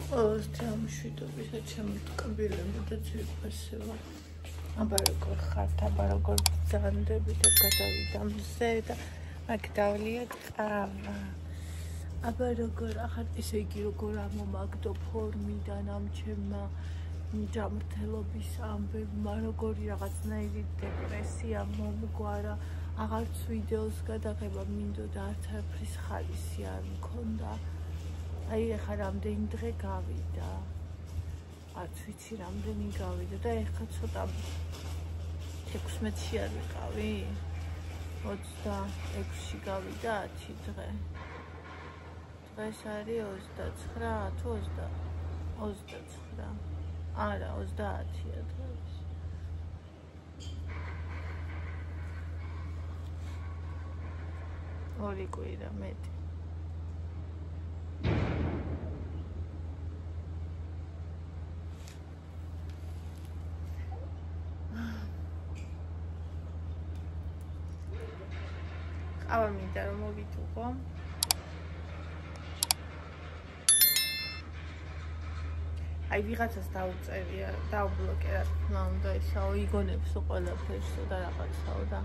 ამშვიდობისა ჩემტკბილები და ძვირფასება. აბა როგორ ხართ, აბა როგორ ბრძანდები და გადავიდა მზე და მაგ დავლიე ყავა. აბა როგორ ახართ, ისე იგი როგორ ამომაგდო ფორმიდან ამ ჩემმა ჯანმრთელობის ამბებმა, როგორი რაღაცნაირი დეპრესია მომგვარა, აღარც ვიდეოს გადაღება მინდოდა, არც არაფრის ხალისი არ მქონდა. აი ეხლა რამდენი დღე გავიდა, არც ვიცი რამდენი გავიდა და ეხლა ცოტა 16-ში არ ვიყავი, 26-ში გავიდა 10 დღე. დღეს არის 29 თუ 29? არა, 30-ია დღეს. ორი კვირა მეტი. ყავა მინდა რომ მოვიტუღო. აი ვიღაცას დაუწერია, დაუბლოკე რა თქმა უნდა ისაო, იგონებს ყველაფერსო და რაღაცაო და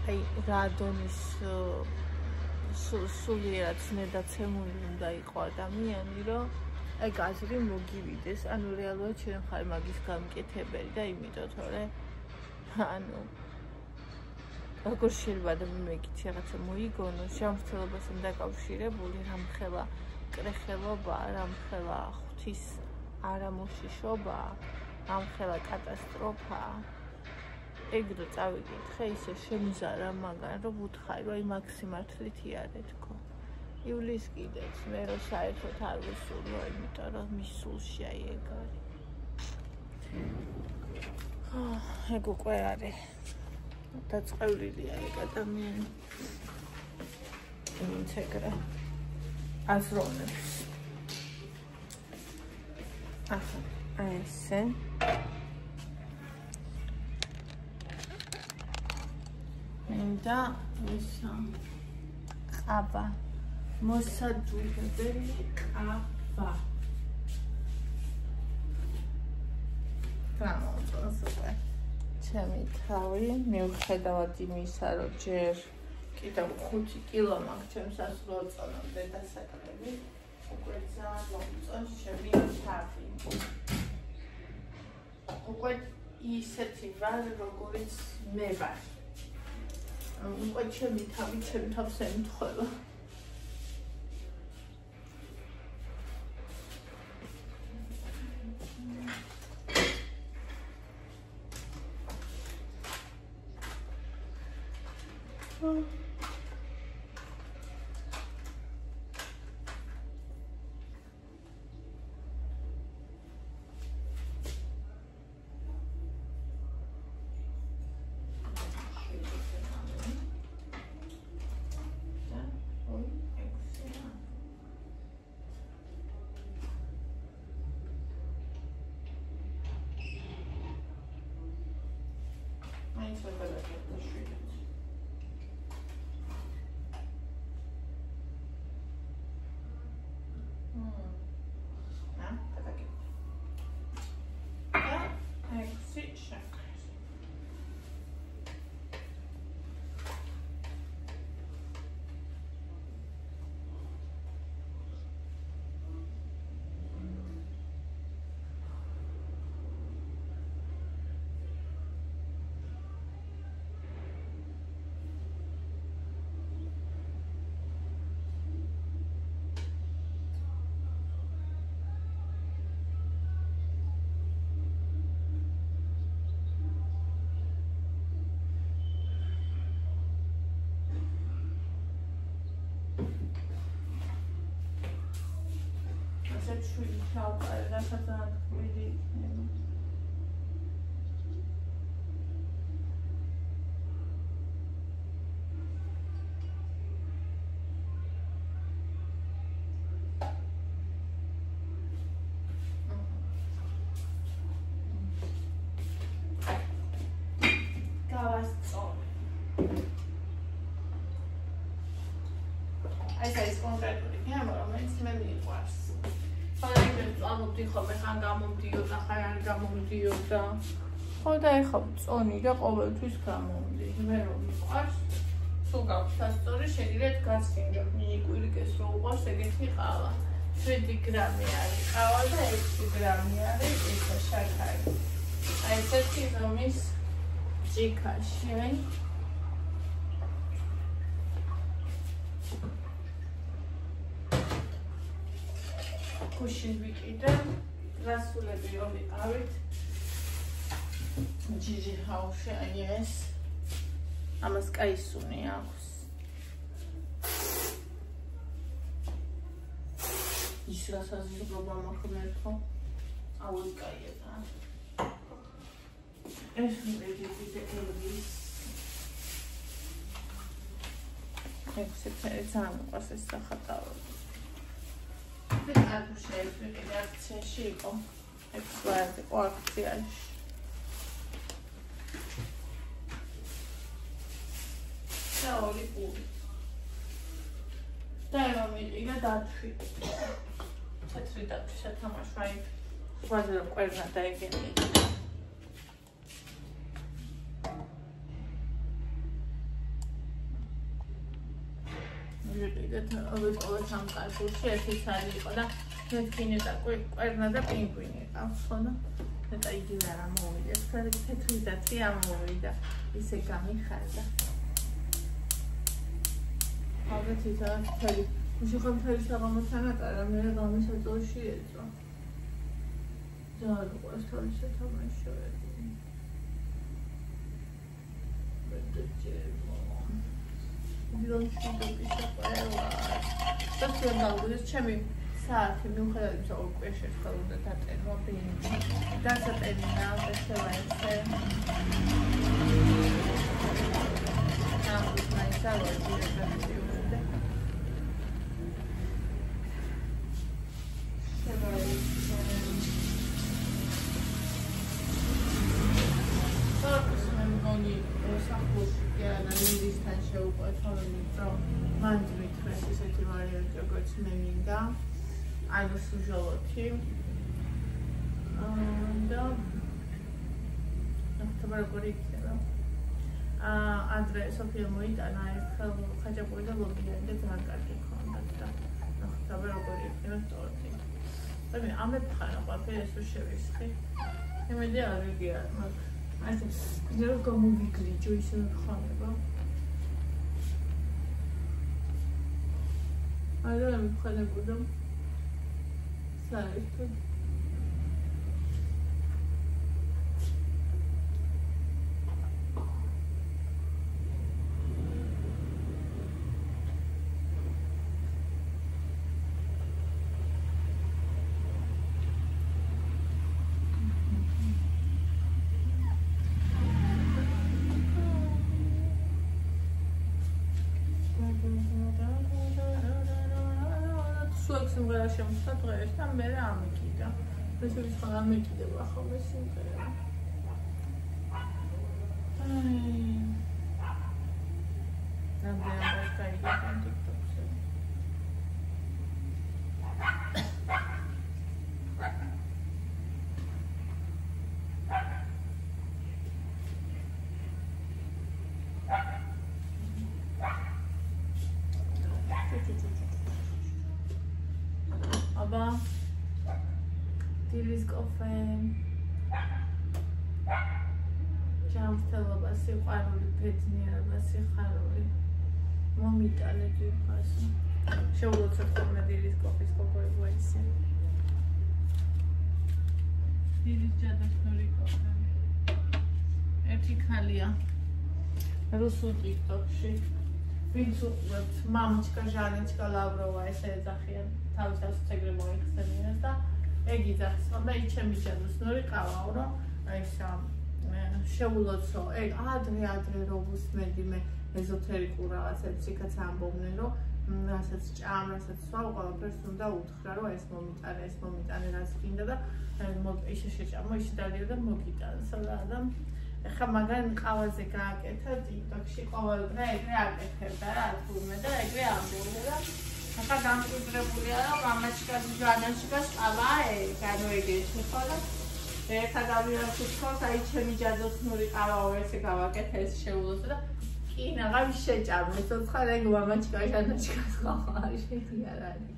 აი რა დონის სულიერად ზნედაცემული უნდა იყო ადამიანი, რომ აი გაზრი მოგივიდეს, ანუ რეალურად შენ ხარ მაგის გამკეთებელი და იმიტომ თორე ანუ როგორ შეიძლება ადამიანი მეკითხი რაღაცა მოიგონოს, ჯანმრთელობასთან დაკავშირებული, რამხელა კრეხელობა, რამხელა ღვთის არამოშიშობა, რამხელა კატასტროფა. ეგ რო წავიკითხე, ისე შემზარა მაგან, რომ ვუთხარი, რომ აი მაგ სიმართლით იარე თქო. იulis კიდეც, მე რო საერთოდ არ ვისულო, იმიტომ რომ მის სულში აი ეგ არის. ეგ უკვე არის. დაწყევლილია ეგ ადამიანი. ვინც ეგრე აზროვნებს. ახლა ესე მინდა ისა ყავა მოსაჯულებელი ყავა გამოწონს უკვე ჩემი თავი მიუხედავად იმისა რომ ჯერ კიდევ 5 კილო მაქვს ჩემს 100 წლამდე დასაკლები უკვე ძალიან მომწონს ჩემი თავი უკვე ისეთი ვარ როგორიც მე ვარ უკვე ჩემი თავი ჩემ თავს ემთხვევა ეს არის კონკრეტული თემა, რომელიც მე მიყვარს. პლანობდი ხოლმე ხან გამომდიოდა, ხან არ გამომდიოდა. ხო და ეხლა წონი და ყოველთვის გამომდი. მე რომ მიყვარს, თუ გაქვს სასწორი, შეგიძლიათ გასცინოთ, მიიკვირიკეს რომ უყვარს ეგეთი ყავა. 7 გრამი არის ყავა და 6 გრამი არის ისა შაქარი. აი ესეთი ზომის ჯიქაში. Pushing ვიყიდე, გასულები რომ ვიყავით. ჯიჯი ჰაუში აი ეს. ამას კაი სუნი აქვს. ის რასაზრდობა მოხმერთო. აუი კაია. ეს მედიტი ელვის. ექსპერტი ზამყვას ეს სახატავი. არ შეიძლება აქციაში იყო. ექსპერტი აქციაში. და ორი პური. და ამიტომ დათვი. თეთრი დათვი სათამაშო აი. ვაზა ყვერნა დაიგენი. ვიყავით ამ კარგულში ერთი ცალი იყო და მეთქინე და ყვერნა და პინგვინი ყავს ხო და მეტა იგივე არ ამოვიდა თეთრი დათვი ამოვიდა ისე გამიხარდა ალბათ ისა თელი მუშახამ თელი საღამოთან ატარა მე გამისაწოლში ეწვა ძალიან უყვარს თოლის სათამაშოები ვიდეო შეგიძლია ყველა სასწრაფო გაგუდეს ჩემი საათი მიუხედავად იმისა რომ უკვე შეხვდა უნდა დაწერვა ბინჯი დასაწერია ესევა ესე ამის მაისალო დირექტორია ანალიზისთან შევუყვეთ რომ მან მითხრეს ესეთი ვარიანტი როგორც მე მინდა აი სუჟოლოთი და ახლა როგორ იქნება ადრე სოფია მოიტანა ეს ხაჭაპური და ლოგიანი და ძალიან კარგი ქონდათ და ახლა როგორ იქნება ტორტი და მე ამეთ ხარ ყოფილი ეს შევისხი იმედი არ ვიგია მაგ ასე ზერო გამოვიგრიჯო ისე ხანება არა მიხანებოდა საერთოდ სიმღერა შემოსა დღეს და მე ამიკიდა. ეს ის ხოლმე ამიკიდება ხოლმე სიმღერა. აი. რამდენად გაიგებენ TikTok-ზე. დილის კოფე ჯამთელობა სიყვარული ბედნიერება სიხარული მომიტანე ძირფასი შეულოცოთ ხოლმე დილის კოფის კოკოებო ისე დილის ჯადოსნური კოფე ერთი ქალია რუსულ TikTok-ში ვინც უყურებთ მამჩკა ჟანეჩკა ლავროვა ესე ეძახიან თავის ასწეგრე მოიხსენიეს და ეგ იძახს და ჩემი ჯადოსნური ყავაო რომ ესა შეულოცო ეგ ადრე რომ უსმენდი მე ეზოთერიკულ რაღაცებს იქაც ამბობდნენ რომ რასაც ჭამ რასაც სვავ ყველაფერს უნდა უთხრა რომ ეს მომიტანე რაც გინდა და ისე შეჭამო ისე დადიო და მოგიტანს და ეხლა მაგან ყავაზე გააკეთა TikTok-ში ყოველდღე ეგრე აკეთებდა რა თურმე და ეგრე ამბობდა და ახლა გამკვიდრებულია რომ მამაჩიკას ჟანაშიკას ყავა განვეგეჩი ხო და ერთა გამირავთ თქოს აი ჩემი ჯადოსნური ყავაო ესე გავაკეთე ეს შეულოს და კი ნაღავი შეჭამეს ოცხარ ეგ მამაჩიკა ჟანაშიკას ყავა შეიარანი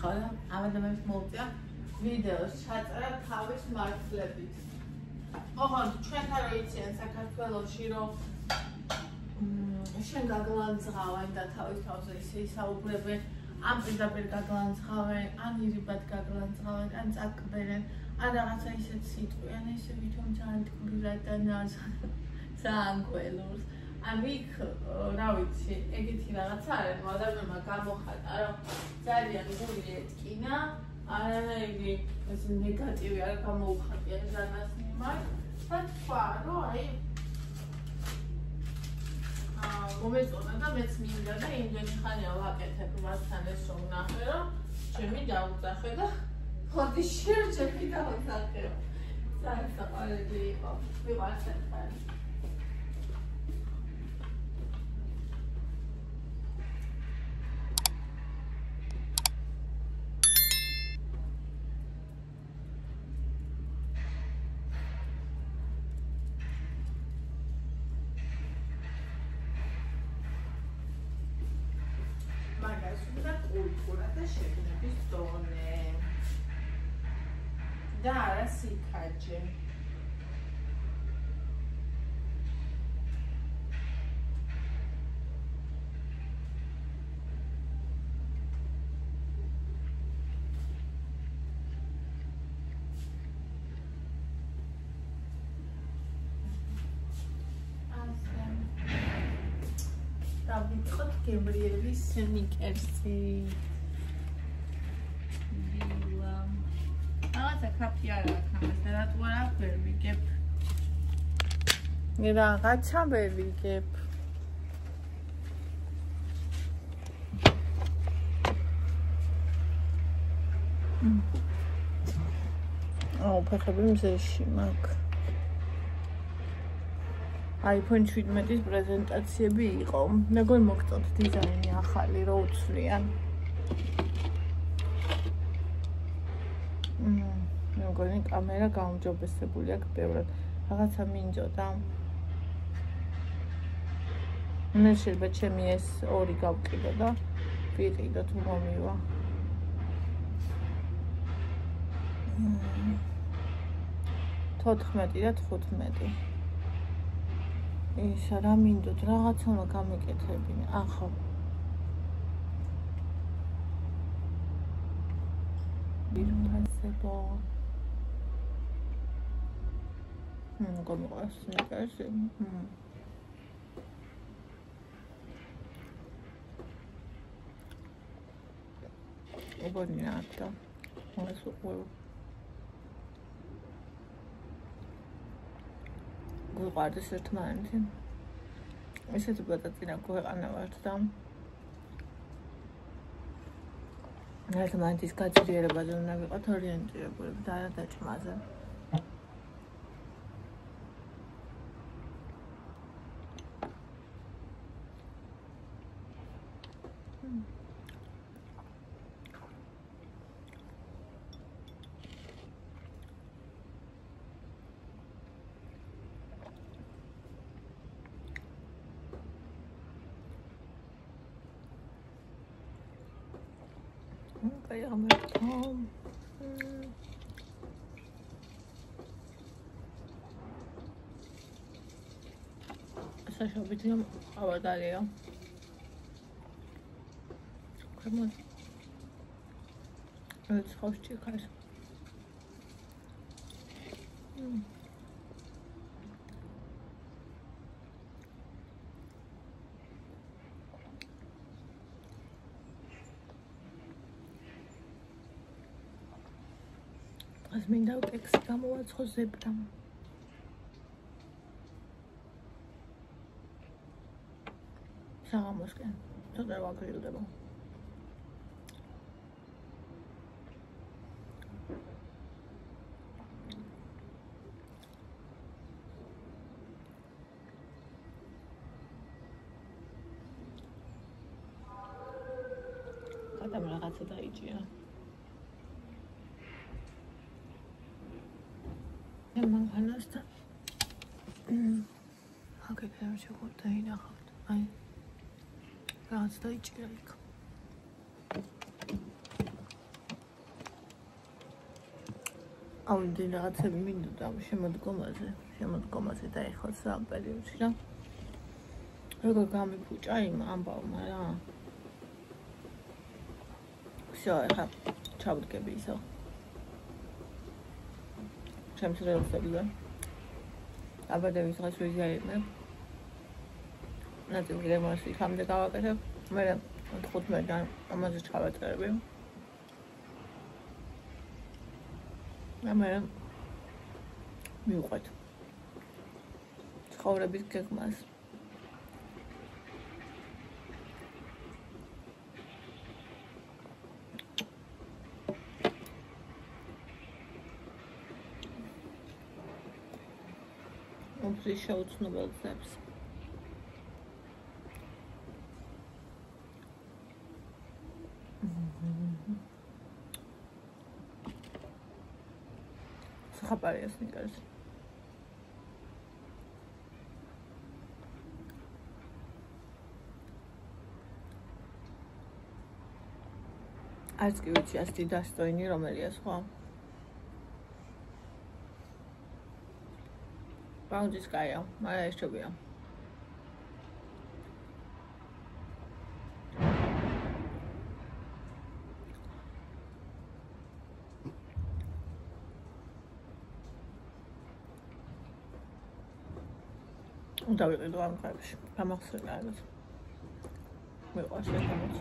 ხალა ამადამებს მოვწია ვიდეოს ჩაწერა თავის მართლებით ოღონდ ჩვენთან რა იციან საქართველოში რომ შენ გაგლანძღავენ და თავის თავზე ისე ისაუბრებენ ამ პირდაპირ გაგლანძღავენ ან ირიბად გაგლანძღავენ ან წაკბერენ ან რაღაცა ისეთ სიტყვიან ესე ვითომ ძალიან ტკბილად და ძალიან გველურს ან იქ რა ვიცი ეგეთი რაღაცა არის რომ ადამიანმა გამოხატა რომ ძალიან გული ეტკინა არანაირი ეს ნეგატივი არ გამოუხატია ზანას მიმართ და თქვა რომ აი მომეწონა და მეც მინდა და იმდენი ხანია ვაკეთებ მასთან ეს რომ ნახე რომ ჩემი დაუძახე და ხოდი შერჩები დაუძახე ძალიან საყვარელი იყო ვიყავს ერთად შეგნების დონე და არა სიკაჯე და ვიყოთ გემრიელის სნიკერსი კაფე არა აქვს და რატო არა ვერ ვიგებ რაღაცა ვერ ვიგებ ფეხები მზეში მაქვს iPhone 17-ის პრეზენტაციები იყო მეგონი მოგწონთ დიზაინი ახალი რო უცვლიან მეგონი კამერა გაუმჯობესებული აქვს ბევრად რაღაცა მინდოდა მე შეიძლება ჩემი ეს ორი გავყიდო და ვიყიდო თუ მომივა 14 და 15 ისა რა მინდოდ რაღაცა გამეკეთებინე ახო Impossible. Como assim, assim. Bonita. Olha só o guarda certamente. Esse tipo de tatina correndo volta. ერთმანეთის გაძლიერებაზე უნდა ვიყოთ ორიენტირებული და არა დაჭმაზე. Kayak macam saya coba awal tadi ya kamu itu harus cikas As მინდა ტექსტი გამოვაცხო ზებრამ. საღამოსკენ ცოტა ვაგრილდება. და რაღაცა დაიჭირა. მანქანასთან აკეთებ შეგვიძლია ინახავთ. აი რაღაც დაიჭირა იქ. ავიდე რაღაცები მინდოდა შემოდგომაზე დაიხოს ამ პერიოდში და როგორ გამიფუჭა იმ ამბავმა რა. всё, ახლა ჩავდგები ისო. ჩემს რეალობებია. აბადების დღეს ვიზიარებ. ნაწილი გემოსი ხამდე გავაკეთებ. მე 15-დან ამაზე ჩავაწერები. მე მივყვეთ. ცხოვრების გეგმას. უმფრის შეუცნობელ გზებს. ხაპარია სნიკერს. არც კი ვიცი ასეთი დასტოინი რომელია სხვა. პაუნდის კაია, მაგრამ ეს ჩობია. უნდა ვიყიდო ამ ხებში. გამახსენე რაღაც. მეყვარს ეგრეთ.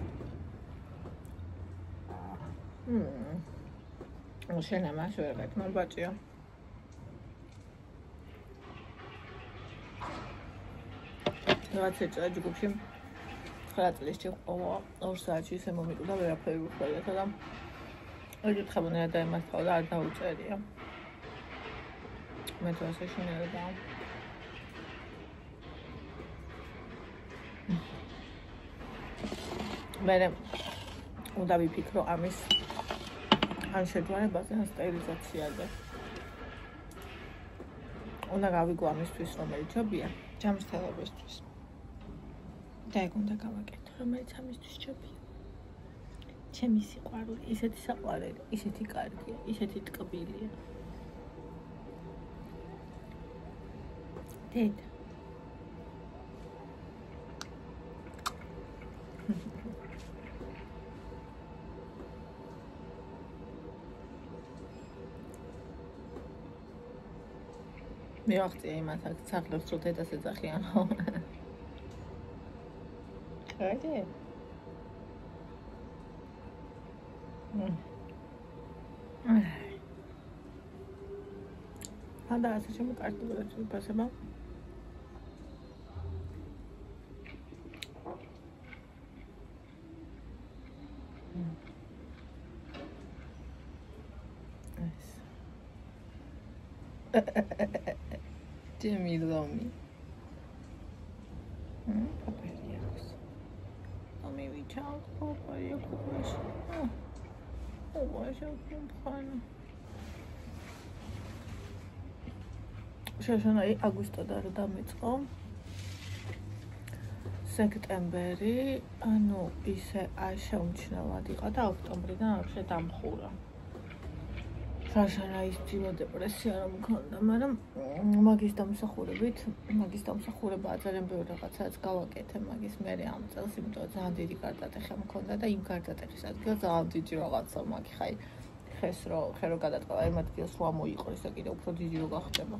შენ ამას ვერ გაკეთებ, ბაჭია. რაღაც ეჭვია ჯგუფში. 9 წლის წინ ყოვა 2 საათში ისე მომიკვდა ვერაფერი უხდოდა და ეგეთ ხაბონია დაემართა და არ დაუწერია. მე თვითონ შეშინერება. მე უნდა ვიფიქრო ამის ან შეჯვარებაზე, ან სტერილიზაციაზე. უნდა გავიგო ამისთვის რომელიც ჯობია, ჯამრთელებისთვის. და ეგ უნდა გავაკეთო, რომელიც ამისთვის ჯობია. ჩემი სიყვარული, ისეთი საყვარელი, ისეთი კარგია, ისეთი ტკბილია. დედა. მე ვახტია იმას აქ სახლებს რომ დედას ეძახიანო. კარგი. და ასე შემოკარტიბებთ ფასება. Jimmy Lomi. Paperiaks. Maybe child paperiaks. Oh, why is it fun? Შეშანაი აგვისტოდან რა დამეწყო. სექტემბერი, ანუ ისე შეუმჩნევად იყო და ოქტომბრიდან ახლა დამხურა. Შეშანაის ძიმა დეპრესია რომ მქონდა, მაგრამ მაგის დამსახურება ძალიან ბევრი რაღაცაც გავაკეთე მაგის მერე ამ წელს, იმიტომ რომ ძალიან დიდი გარდატეხი მქონდა და იმ გარდატეხის ადგილას ძალიან დიდი რაღაცა მაგი ხაი ხეს რო გადატყვა იმ ადგილს რა მოიყო ისე კიდე უფრო დიდი რო გახდება.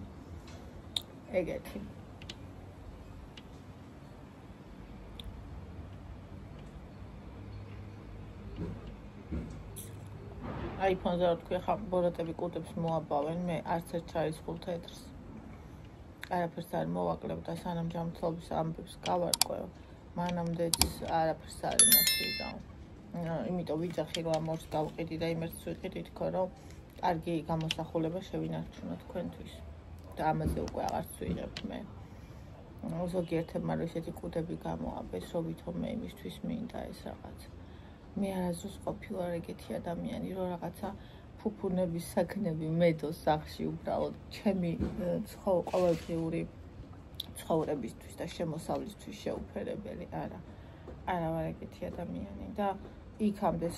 ეგეთი. iPhone-ზე რა თქვი, ხა ბოროტები კუდებს მოაბავენ, მე არც ერთ ჩაისხულ თეთრს. არაფერს არ მოვაკლებ და სანამ ჯანმრთელობის ამბებს გავარკვევ, მანამდეც არაფერს არ იმასვიდა. იმიტომ ვიძახი რომ ამ ორს გავყიდი და იმერც ვიყიდი თქო რომ კარგი გამოსახულება შევინარჩუნო თქვენთვის. და ამაზე უკვე აღარც ვიღებ მე. ზოგიერთებმა რომ ესეთი კუდები გამოაბეს, რომ ვითომ მე იმისთვის მინდა ეს რაღაც. მე არასდროს ყოფილა ეგეთი ადამიანი, რომ რაღაცა ფუფუნების საქმეები მედოს სახში უბრალოდ ჩემი ყოველდღიური ცხოვრებისთვის და შემოსავლისთვის შეუფერებელი არა ვარ ეგეთი ადამიანი და იქამდე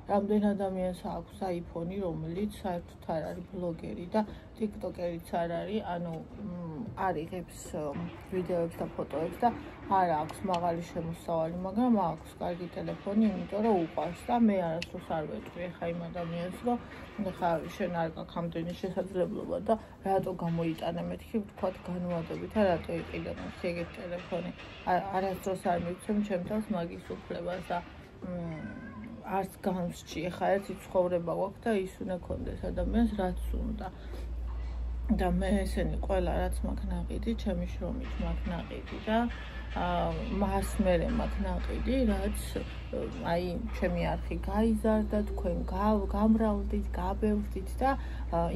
რამდენ ადამიანს აქვს აიფონი, რომელიც საერთოდ არ არის ბლოგერი და ტიკტოკერიც არ არის, ანუ არ იღებს ვიდეოებს და ფოტოებს და არ აქვს მაღალი შემოსავალი, მაგრამ აქვს კარგი ტელეფონი, იმიტომ რომ უყვარს და მე არასდროს არ ვეტყვი ხა იმ ადამიანს, რომ ხა შენ არ გაქვს ამდენი შესაძლებლობა და რატო გამოიტანე მეთქი ვთქვათ განმარტებით, რატო იყიდე ეგეთი ტელეფონი. არასდროს არ მივცემ ჩემთავს მაგის უფლებას და არც გამსჭი, ხა ერთი ცხოვრება გვაქვს და ის უნდა კონდეს ადამიანს რაც უნდა. და მე ესენი ყველა რაც მაქვს ნაყიდი, ჩემი შრომით მაქვს ნაყიდი და მას მერე მაქვს ნაყიდი, რაც აი ჩემი არხი გაიზარდა, თქვენ გამრავლდით, გაბევრდით და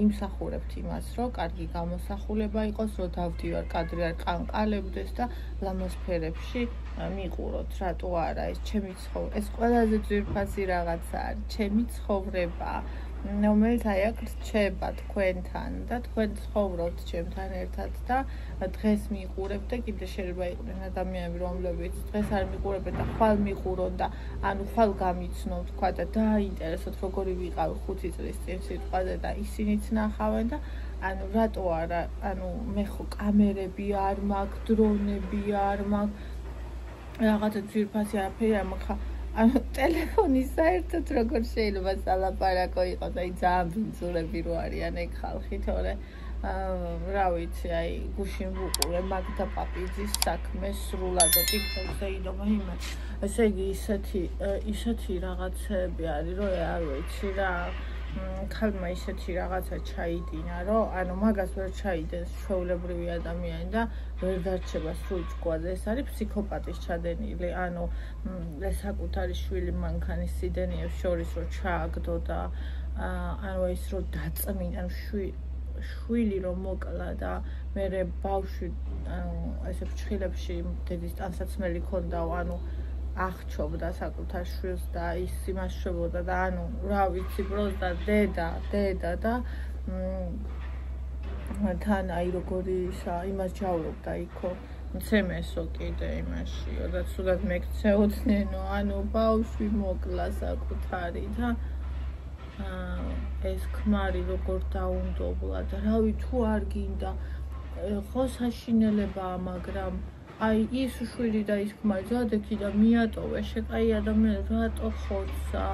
იმსახურებთ იმას, რომ კარგი გამოსახულება იყოს, რომ დავდივარ კადრი არ ყანყალებდეს და ლამაზ ფერებში მიყუროთ, რატო არა ეს ჩემი ცხოვრება, ეს ყველაზე ძვირფასი რაღაცა არის, ჩემი ცხოვრება, რომელიც აი აქ რჩება თქვენთან და თქვენ ცხოვრობთ ჩემთან ერთად და დღეს მიყურებთ და კიდე შეიძლება იყვნენ ადამიანები, რომლებიც დღეს არ მიყურებენ და ხვალ მიყურონ და ანუ ხვალ გამიცნო თქვა და დაინტერესოთ როგორი ვიყავი 5 წლის წინ სიტყვაზე და ისინიც ნახავენ და ანუ რატო არა, ანუ მე ხო კამერები არ მაქვს, დრონები არ მაქვს, რაღაცა ძვირფასი არაფერი არ მაქვს. ანუ ტელეფონი საერთოდ როგორ შეიძლება სალაპარაკო იყოს, აი ძალიან ბინძურები რო არიან ეგ ხალხი, თორე რა ვიცი, აი გუშინ ვუყურე მაგდა პაპიძის საქმე სრულად TikTok-ზე იდობა იმას. ესე იგი ისეთი რაღაცები არის, რომ არ ვიცი რა ქალმა ისეთი რაღაცა ჩაიდინა, რომ ანუ მაგას ვერ ჩაიდეს ჩვეულებრივი ადამიანი და ვერ დარჩება სულ ჭკუაზე. ეს არის ფსიქოპატის ჩადენილი, ანუ საკუთარი შვილი მანქანის სიდენეებს შორის რო ჩააგდო და ანუ ის რო დაწმინდა, ანუ შვილი რომ მოკლა და მერე ბავშვი ესე ფრჩხილებში დედის ტანსაცმელი ქონდა, ანუ აღჩობდა საკუთარ შვილს და ის იმასშობოდა და ანუ რა ვიცი პროსტა დედა და თან აი როგორი იმას ჯავრობდა იქო მცემესო კიდე იმაში და ცუდად მეკცეოდნენ, ანუ ბავშვი მოკლა საკუთარი და ეს ქმარი როგორ დაუნდობლა და რავი თუ არ გინდა ხო საშინელებაა, მაგრამ აი ის შვილი და ის ქმარი ზადექი და მიატოვე შეკაი ადამიანი რატო ხოცა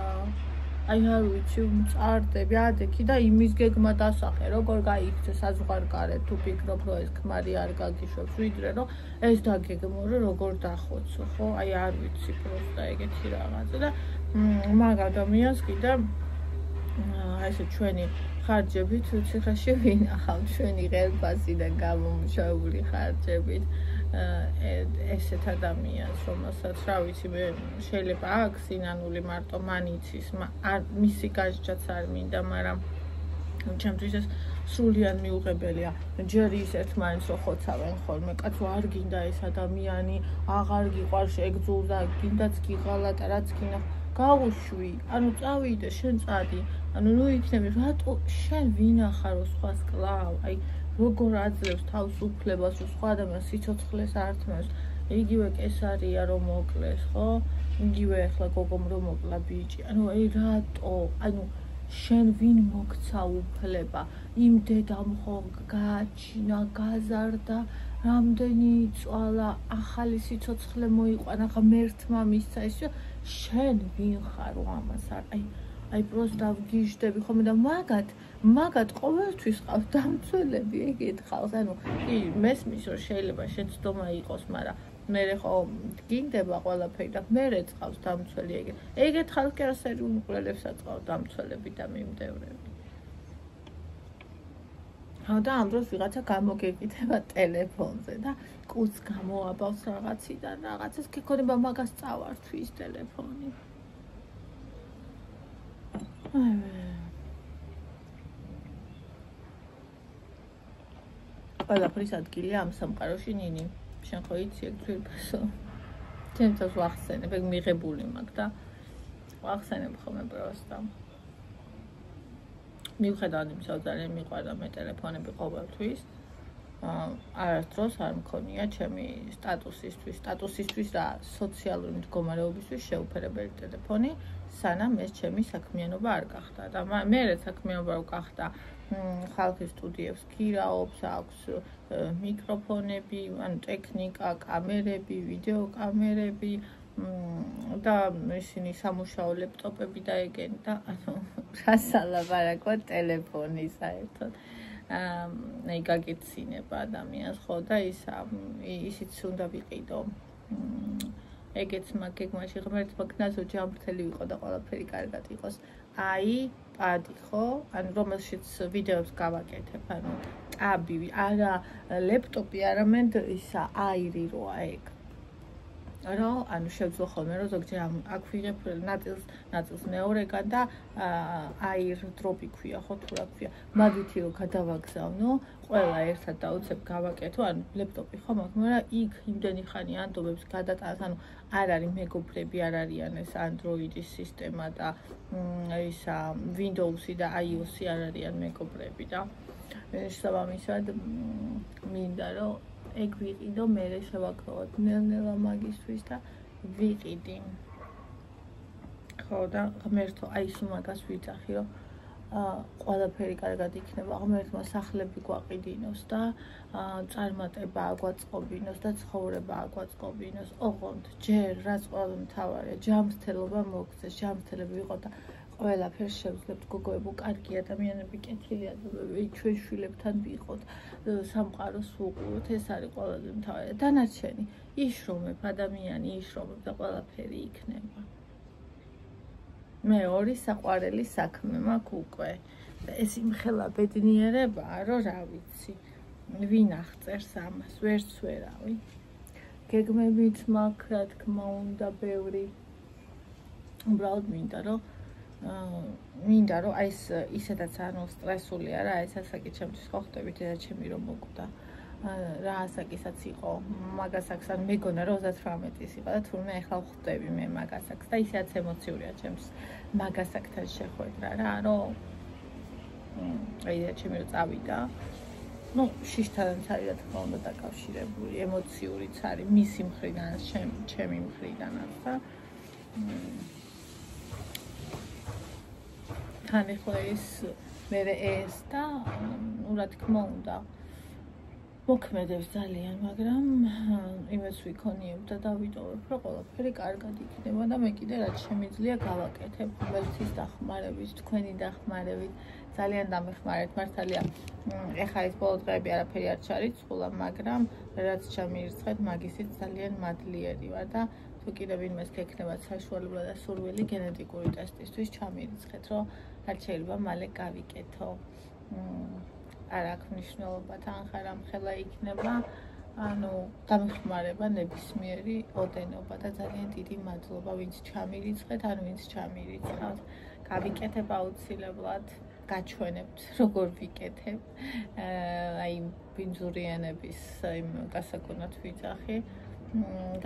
აი არ ვიცი მწარდები ადექი და იმის გეგმა დასახე როგორ გაიქცე საზღვარგარეთ თუ ფიქრობ რომ ეს ქმარი არ გაგიშვებს ვიდრე რომ ეს დაგეგმო რომ როგორ დახოცო ხო აი არ ვიცი პროსტა ეგეთი რაღაცა და მაგ ადამიანს კიდე ესე ჩვენი ხარჯებით ციხეში ვინახავთ ჩვენი ღერფასიდან გამომუშავებული ხარჯებით ესეთ ადამიანს, რომელსაც რა ვიცი, მე შეიძლება აქვს სინანული მარტო მანიცის, მისი გაჟჯაც არ მინდა, მაგრამ ჩემთვის ეს სრულიად მიუღებელია. ჯერ ის ერთმანეთს რო ხოცავენ ხოლმე, კაცო არ გინდა ეს ადამიანი, აღარ გიყვარს ეგძულდა, გინდაც გიღალატა, რაც გინდა გაუშვი, ანუ წავიდე შენ წადი, ანუ ნუ იქნები, რატო შენ ვინახარო სხვას კლავ, აი როგორ აძლევს თავს უფლებას რომ სხვა ადამიანს სიცოცხლეს ართმევს, იგივე კესარია რომ მოკლეს, ხო? იგივე ახლა გოგომ რომ მოკლა ბიჭი, ანუ აი რატო, ანუ შენ ვინ მოგცა უფლება, იმ დედამ ხო გააჩინა, გაზარდა, რამდენი წვალა, ახალი სიცოცხლე მოიყვანა, ხა მერთმა მისცა ის შენ ვინ ხარ ამას არ აი პროსტა ვგიჟდები ხოლმე და მაგათ ყოველთვის ყავს დამცველები ეგეთ ხალხს, ანუ კი მესმის რომ შეიძლება შენ ცდომა იყოს, მაგრამ მერე ხო გინდება ყველაფერი და მერე წავს დამცველი ეგეთ ხალხი სერიულ მკვლელებსაც ყავს დამცველები და მიმდევრები. და ამ დროს ვიღაცა გამოგეკითხება ტელეფონზე და კუც გამოაბავს რაღაციდან რაღაცას გეკონება მაგას წავართვის ტელეფონი. ყველაფრის ადგილია ამ სამყაროში ნინი. შენ ხო იცი ეგ ძვირფასო. ჩემთვის ვახსენებ, ეგ მიღებული მაქვს და ახსენებ ხოლმე პროსტა. მიუხედავად იმისა, რომ ძალიან მიყვარდა მე ტელეფონები ყოველთვის, არასდროს არ მქონია ჩემი სტატუსისთვის რა სოციალური მდგომარეობისთვის შეუფერებელი ტელეფონი, სანამ ეს ჩემი საქმიანობა არ გახდა. და მე საქმიანობა რო გახდა, ხალხი სტუდიებს ქირაობს, აქვს მიკროფონები, ანუ ტექნიკა, კამერები, ვიდეო კამერები და ისინი სამუშაო ლეპტოპები დაეგენ და ანუ რას ალაპარაკო ტელეფონი საერთოდ. გაგეცინება ადამიანს ხო და ისიც უნდა ვიყიდო. ეგეც მაგეგმაში ღმერთმა გნაზო ჯამრთელი ვიყო და ყველაფერი კარგად იყოს. აი, პადი ხო? ანუ რომელშიც ვიდეოს გავაკეთებ, ანუ ტაბი, არა ლეპტოპი, არამედ ისა აირი როა ეგ. რა, ანუ შევძლო ხოლმე რომ ზოგჯერ აქ ვიღებ ნაწილს მეორეგან და აირ დროპი ქვია ხო თუ რა ქვია. მაგითი რომ გადავაგზავნო, ყველა ერთად დაუცებ გავაკეთო, ანუ ლეპტოპი ხო მაქვს, მაგრამ იქ იმდენი ხანი ანდობებს გადატანს, ანუ არ არის მეგობრები, არ არიან ეს Android-ის სისტემა და ისა Windows-ი და iOS-ი არ არიან მეგობრები და შესაბამისად მინდა რომ ეგ ვიყიდო, მე შევაქროვოთ ნელ-ნელა მაგისთვის და ვიყიდი. ხო და ღმერთო, აი ეს მაგას ვიცახი, რომ ყველაფერი კარგად იქნება, ღმერთმა სახლები გვაყიდინოს და წარმატება აგვაწყობინოს და ცხოვრება აგვაწყობინოს. ოღონდ ჯერ რაც ყველა მთავარია, ჯანმრთელობა მოგცეს, ჯანმრთელები ვიყოთ და ყველაფერს შევძლებთ გოგოებო, კარგი ადამიანები, კეთილი ადამიანები, ჩვენ შვილებთან ვიყოთ, სამყაროს ვუყუროთ, ეს არის ყველაზე მთავარი. დანარჩენი იშრომებ, ადამიანი იშრომებ და ყველაფერი იქნება. მე ორი საყვარელი საქმე მაქვს უკვე. ეს იმხელა ბედნიერებაა, რომ რა ვიცი. ვინ აღწერს ამას, ვერც ვერავი. გეგმებიც მაქვს, რა თქმა უნდა, ბევრი. უბრალოდ მინდა რომ აი ეს ისედაც ანუ სტრესული არა, ეს ასაკი ჩემთვის ხო ხტებით და ჩემი რომ მოკვდა. რა ასაკისაც იყო მაგასაკს ან მეგონა რომ 38-ის იყო და თურმე ახლა ხვდები მე მაგასაკს და ისეაც ემოციურია ჩემს მაგასაკთან შეხვედრა რა რომ აი ჩემი რომ წავიდა ну შიშთანაც არის რა თქმა უნდა დაკავშირებული ემოციურიც არის მისი მხრიდანაც ჩემი მხრიდანაც და თან ახლა ეს მე ეს და ну რა თქმა უნდა მოქმედებს ძალიან, მაგრამ იმას ვიქონიებ და დავიტოვებ, რომ ყველაფერი კარგად იქნება და მე კიდე რაც შემიძლია გავაკეთებ, ღმერთის დახმარებით, თქვენი დახმარებით, ძალიან დამეხმარეთ, მართალია. ეხლა ეს ბოლო დღეები არაფერი არ ჩარიცხულა, მაგრამ რაც ჩამირიცხეთ, მაგისით ძალიან მადლიერი ვარ და თუ კიდევ ვინმეს გექნებათ საშუალება და სურვილი გენეტიკური ტესტისთვის ჩამირიცხეთ, რომ რაც შეიძლება მალე გავიკეთო. არ აქვს მნიშვნელობა თან ხარ ამ ხელა იქნება ანუ დამეხმარება ნებისმიერი ოდენობა და ძალიან დიდი მადლობა ვინც ჩამირიცხეთ ან ვინც ჩამირიცხავთ გავიკეთებ აუცილებლად გაჩვენებთ როგორ ვიკეთებ აი ბინძურიანების იმ გასაგონად ვიძახი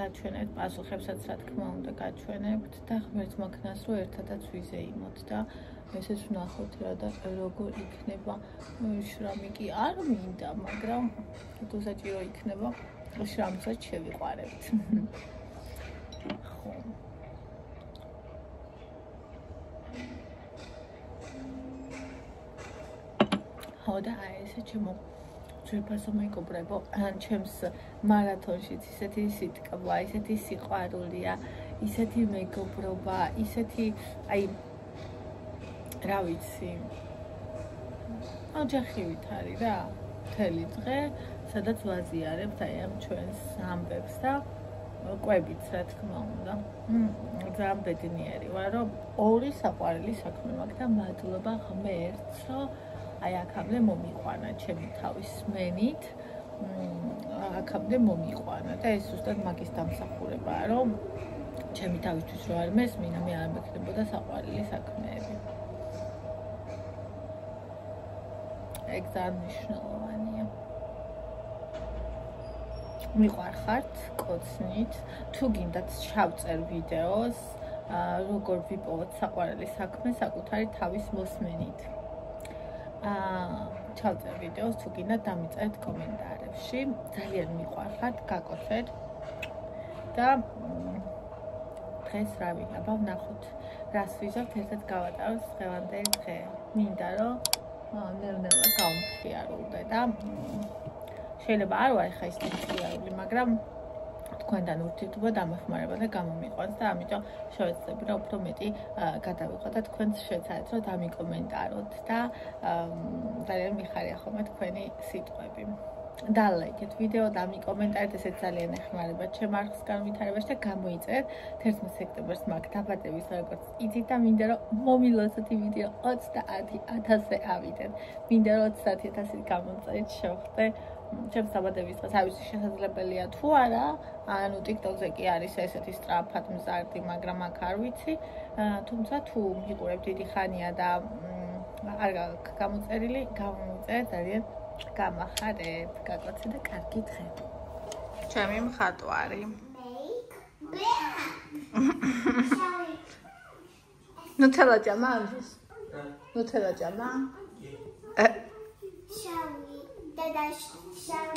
გაჩვენებთ პასუხებსაც რა თქმა უნდა გაჩვენებთ და ღმერთმა ქნას რომ ერთადაც ვიზეიმოთ და ესეც ვნახოთ რა და როგორ იქნება შრამი კი არ მინდა მაგრამ თუ საჭირო იქნება შრამსაც შევიყვარებთ ხო ხო და ესე ჩემო ძვირფასო მეგობრებო ან ჩემს მარათონშიც ისეთი სიტკბლა ისეთი სიყვარულია ისეთი მეგობრობა ისეთი აი რა ვიცი ოჯახივით არის რა მთელი დღე სადაც ვაზიარებთ აი ამ ჩვენს ამბებს და ყვებით რა თქმა უნდა ძალიან ბედნიერი ვარ რომ ორი საყვარელი საქმე მაქვს და მადლობა ღმერთს რომ აი აქამდე მომიყვანა ჩემი თავის სმენით აქამდე მომიყვანა და ეს ზუსტად მაგის დამსახურებაა რომ ჩემი თავისთვის რო არ მესმინა მე არ მექნებოდა საყვარელი საქმეები ეგ ძალიან მნიშვნელოვანია. მიყვარხართ, კოცნით, თუ გინდათ ჩავწერ ვიდეოს, როგორ ვიპოვოთ საყვარელი საქმე საკუთარი თავის მოსმენით. ჩავწერე ვიდეოს, თუ გინდა დამიწერეთ კომენტარებში. ძალიან მიყვარხართ, გაკოცეთ. და დღეს რა ვიღა, ვნახოთ. რას ვიზავთ, ერთად გავატაროთ დღევანდელი დღე. მინდა რომ ნელ-ნელა გავმხიარულდე და შეიძლება არ ვარ ხა ის მხიარული, მაგრამ თქვენთან ურთიერთობა დამეხმარება და გამომიყვანს და ამიტომ შევეცდები რომ უფრო მეტი გადავიღოთ და თქვენც შეცადეთ რომ დამიკომენტაროთ და ძალიან მიხარია ხოლმე თქვენი სიტყვები. დალაიქეთ ვიდეო, დამიკომენტარეთ, ესეც ძალიან ეხმარება ჩემ არხის განვითარებაში და გამოიწერეთ 11 სექტემბერს მაქვს დაბადების როგორც იცით და მინდა რომ მომილოცოთ ვიდეო 30,000-ზე ავიდეთ. მინდა რომ 30,000 გამოწერით შევხვდე ჩემს დაბადების დღეს. არ ვიცი შესაძლებელია თუ არა, ანუ TikTok-ზე კი არის ესეთი სწრაფად მზარდი, მაგრამ აქ არ ვიცი. თუმცა თუ მიყურებ დიდი ხანია და არ გაქვს გამოწერილი, გამომიწერეთ, ძალიან გამახარებ, გაკოცე და კარგი დღე. ჩემი მხატვარი. Nutella ჭამა ამის? Nutella ჭამა? Shall we?